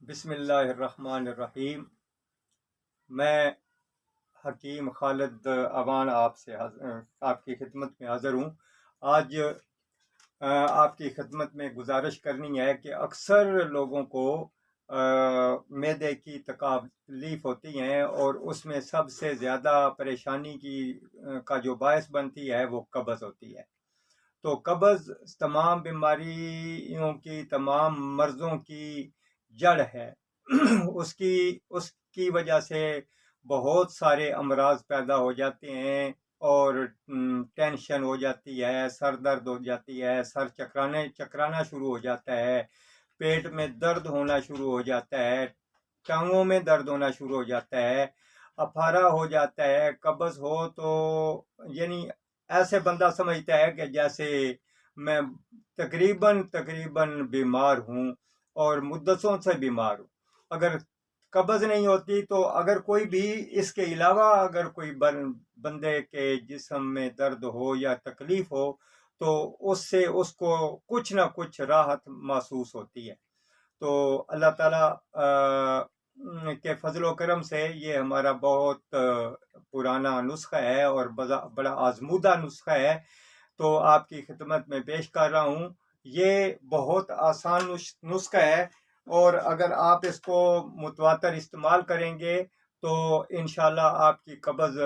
بسم اللہ الرحمن الرحیم۔ میں حکیم خالد اوان آپ کی خدمت میں حاضر ہوں۔ آج آپ کی خدمت میں گزارش کرنی ہے کہ اکثر لوگوں کو معدے کی تکالیف ہوتی ہیں، اور اس میں سب سے زیادہ پریشانی کا جو باعث بنتی ہے وہ قبض ہوتی ہے۔ تو قبض تمام بیماریوں کی، تمام مرضوں کی جڑ ہے۔ اس کی وجہ سے بہت سارے امراض پیدا ہو جاتے ہیں، اور ٹینشن ہو جاتی ہے، سر درد ہو جاتی ہے، سر چکرانا شروع ہو جاتا ہے، پیٹ میں درد ہونا شروع ہو جاتا ہے، ٹانگوں میں درد ہونا شروع ہو جاتا ہے، افارہ ہو جاتا ہے۔ قبض ہو تو یعنی ایسے بندہ سمجھتا ہے کہ جیسے میں تقریباً بیمار ہوں، اور مدتوں سے بیمار ہوں۔ اگر قبض نہیں ہوتی تو اگر کوئی بھی اس کے علاوہ اگر کوئی بندے کے جسم میں درد ہو یا تکلیف ہو تو اس کو کچھ نہ کچھ راحت محسوس ہوتی ہے۔ تو اللہ تعالیٰ کے فضل و کرم سے یہ ہمارا بہت پرانا نسخہ ہے، اور بڑا آزمودہ نسخہ ہے، تو آپ کی خدمت میں پیش کر رہا ہوں۔ یہ بہت آسان نسخہ ہے، اور اگر آپ اس کو متواتر استعمال کریں گے تو انشاءاللہ آپ کی قبض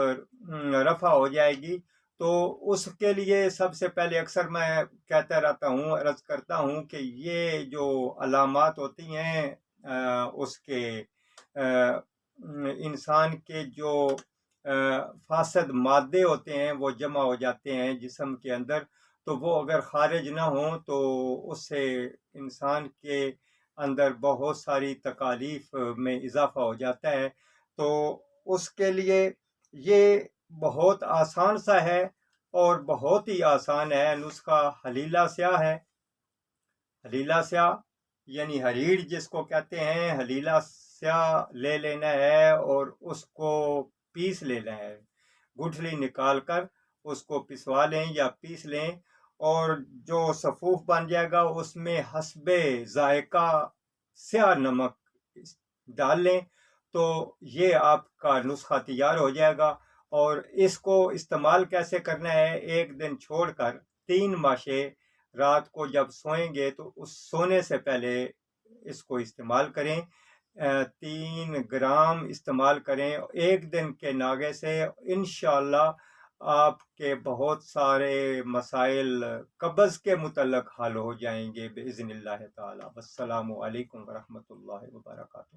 رفع ہو جائے گی۔ تو اس کے لیے سب سے پہلے اکثر میں کہتا رہتا ہوں، عرض کرتا ہوں کہ یہ جو علامات ہوتی ہیں اس کے انسان کے جو فاسد مادے ہوتے ہیں وہ جمع ہو جاتے ہیں جسم کے اندر، تو وہ اگر خارج نہ ہوں تو اس سے انسان کے اندر بہت ساری تکالیف میں اضافہ ہو جاتا ہے۔ تو اس کے لیے یہ بہت آسان سا ہے، اور بہت ہی آسان ہے نسخہ۔ حلیلہ سیاہ ہے، حلیلہ سیاہ یعنی حریر جس کو کہتے ہیں، حلیلہ سیاہ لے لینا ہے، اور اس کو پیس لینا ہے۔ گٹھلی نکال کر اس کو پسوا لیں یا پیس لیں، اور جو سفوف بن جائے گا اس میں حسب ذائقہ سیاہ نمک ڈال لیں، تو یہ آپ کا نسخہ تیار ہو جائے گا۔ اور اس کو استعمال کیسے کرنا ہے، ایک دن چھوڑ کر 3 ماشے رات کو جب سوئیں گے تو اس سونے سے پہلے اس کو استعمال کریں۔ 3 گرام استعمال کریں ایک دن کے ناگے سے، انشاءاللہ آپ کے بہت سارے مسائل قبض کے متعلق حل ہو جائیں گے باذن اللہ تعالی۔ السلام علیکم ورحمۃ اللہ وبرکاتہ۔